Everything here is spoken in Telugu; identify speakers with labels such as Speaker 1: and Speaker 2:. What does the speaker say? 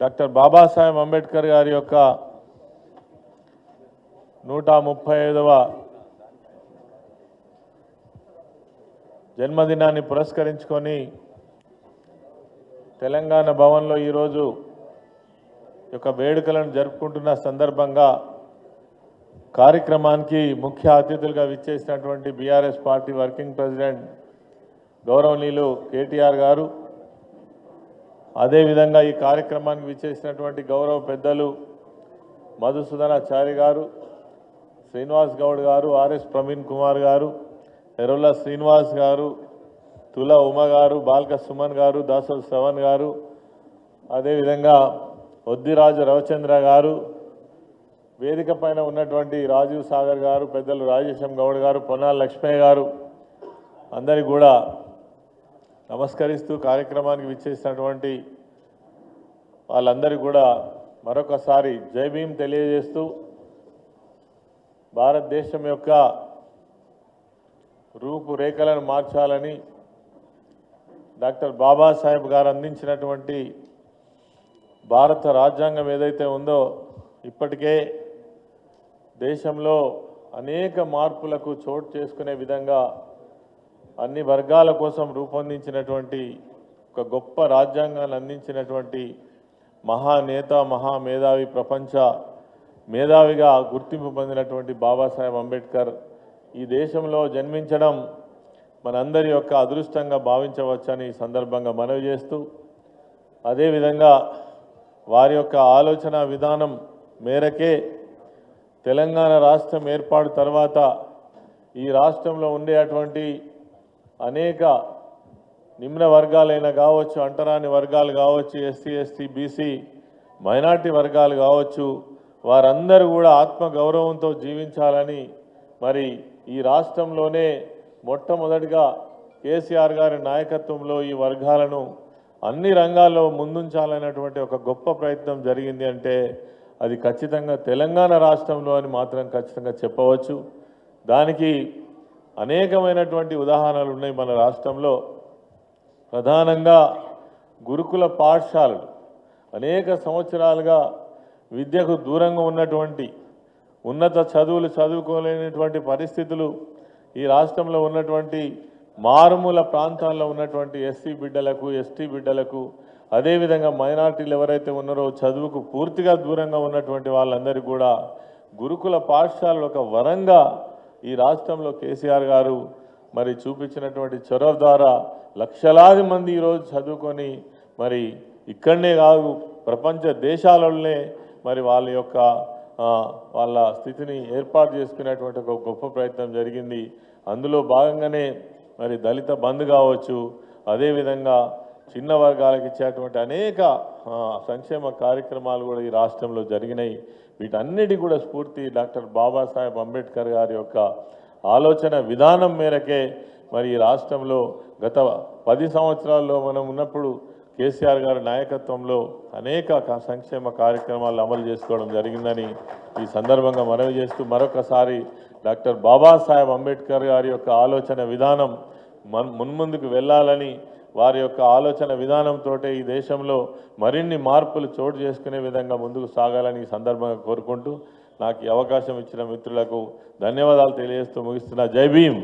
Speaker 1: డాక్టర్ బాబాసాహెబ్ అంబేద్కర్ గారి యొక్క 135వ జన్మదినాన్ని పురస్కరించుకొని తెలంగాణ భవన్లో ఈరోజు యొక్క వేడుకలను జరుపుకుంటున్న సందర్భంగా కార్యక్రమానికి ముఖ్య అతిథులుగా విచ్చేసినటువంటి బీఆర్ఎస్ పార్టీ వర్కింగ్ ప్రెసిడెంట్ గౌరవనీయులు కేటీఆర్ గారు, అదేవిధంగా ఈ కార్యక్రమానికి విచ్చేసినటువంటి గౌరవ పెద్దలు మధుసూదనాచారి గారు, శ్రీనివాస్ గౌడ్ గారు, ఆర్ఎస్ ప్రవీణ్ కుమార్ గారు, ఎర్రొల్ల శ్రీనివాస్ గారు, తుల ఉమ గారు, బాల్క సుమన్ గారు, దాసోల్ శ్రవణ్ గారు, అదేవిధంగా ఒద్దిరాజు రవిచంద్ర గారు, వేదిక పైన ఉన్నటువంటి రాజీవ్ సాగర్ గారు, పెద్దలు రాజేశం గౌడ్ గారు, పొన్నాల లక్ష్మయ్య గారు, అందరికీ కూడా నమస్కరిస్తూ కార్యక్రమానికి విచ్చేసినటువంటి వాళ్ళందరికీ కూడా మరొకసారి జై భీమ్ తెలియజేస్తూ భారతదేశం యొక్క రూపురేఖలను మార్చాలని డాక్టర్ బాబాసాహెబ్ గారు అందించినటువంటి భారత రాజ్యాంగం ఏదైతే ఉందో ఇప్పటికే దేశంలో అనేక మార్పులకు చోటు చేసుకునే విధంగా అన్ని వర్గాల కోసం రూపొందించినటువంటి ఒక గొప్ప రాజ్యాంగాన్ని అందించినటువంటి మహానేత, మహామేధావి, ప్రపంచ మేధావిగా గుర్తింపు పొందినటువంటి బాబాసాహెబ్ అంబేద్కర్ ఈ దేశంలో జన్మించడం మనందరి యొక్క అదృష్టంగా భావించవచ్చని ఈ సందర్భంగా మనవి చేస్తూ, అదేవిధంగా వారి యొక్క ఆలోచన విధానం మేరకే తెలంగాణ రాష్ట్రం ఏర్పాటు తర్వాత ఈ రాష్ట్రంలో ఉండేటువంటి అనేక నిమ్న వర్గాలైన కావచ్చు, అంటరాని వర్గాలు కావచ్చు, ఎస్సీ ఎస్టీ బీసీ మైనార్టీ వర్గాలు కావచ్చు, వారందరూ కూడా ఆత్మగౌరవంతో జీవించాలని మరి ఈ రాష్ట్రంలోనే మొట్టమొదటిగా కేసీఆర్ గారి నాయకత్వంలో ఈ వర్గాలను అన్ని రంగాల్లో ముందుంచాలనేటువంటి ఒక గొప్ప ప్రయత్నం జరిగింది అంటే అది ఖచ్చితంగా తెలంగాణ రాష్ట్రంలో అని మాత్రం ఖచ్చితంగా చెప్పవచ్చు. దానికి అనేకమైనటువంటి ఉదాహరణలు ఉన్నాయి మన రాష్ట్రంలో. ప్రధానంగా గురుకుల పాఠశాలలు అనేక సంవత్సరాలుగా విద్యకు దూరంగా ఉన్నటువంటి, ఉన్నత చదువులు చదువుకోలేనటువంటి పరిస్థితులు ఈ రాష్ట్రంలో ఉన్నటువంటి మారుమూల ప్రాంతాల్లో ఉన్నటువంటి ఎస్సీ బిడ్డలకు, ఎస్టీ బిడ్డలకు, అదేవిధంగా మైనార్టీలు ఎవరైతే ఉన్నారో చదువుకు పూర్తిగా దూరంగా ఉన్నటువంటి వాళ్ళందరికీ కూడా గురుకుల పాఠశాలలు ఒక వరంగా ఈ రాష్ట్రంలో కేసీఆర్ గారు మరి చూపించినటువంటి చొరవ ద్వారా లక్షలాది మంది ఈరోజు చదువుకొని మరి ఇక్కడనే కాదు ప్రపంచ దేశాలలోనే మరి వాళ్ళ స్థితిని ఏర్పాటు చేసుకునేటువంటి ఒక గొప్ప ప్రయత్నం జరిగింది. అందులో భాగంగానే మరి దళిత బంధు కావచ్చు, అదేవిధంగా చిన్న వర్గాలకు ఇచ్చేటువంటి అనేక సంక్షేమ కార్యక్రమాలు కూడా ఈ రాష్ట్రంలో జరిగినాయి. వీటన్నిటి కూడా స్ఫూర్తి డాక్టర్ బాబాసాహెబ్ అంబేద్కర్ గారి యొక్క ఆలోచన విధానం మేరకే మరి ఈ రాష్ట్రంలో గత 10 సంవత్సరాల్లో మనం ఉన్నప్పుడు కేసీఆర్ గారి నాయకత్వంలో అనేక సంక్షేమ కార్యక్రమాలు అమలు చేసుకోవడం జరిగిందని ఈ సందర్భంగా మనవి చేస్తూ మరొకసారి డాక్టర్ బాబాసాహెబ్ అంబేద్కర్ గారి యొక్క ఆలోచన విధానం మున్ముందుకు వెళ్ళాలని, వారి యొక్క ఆలోచన విధానంతో ఈ దేశంలో మరిన్ని మార్పులు చోటు చేసుకునే విధంగా ముందుకు సాగాలని ఈ సందర్భంగా కోరుకుంటూ నాకు ఈ అవకాశం ఇచ్చిన మిత్రులకు ధన్యవాదాలు తెలియజేస్తూ ముగిస్తున్నా. జై భీమ్.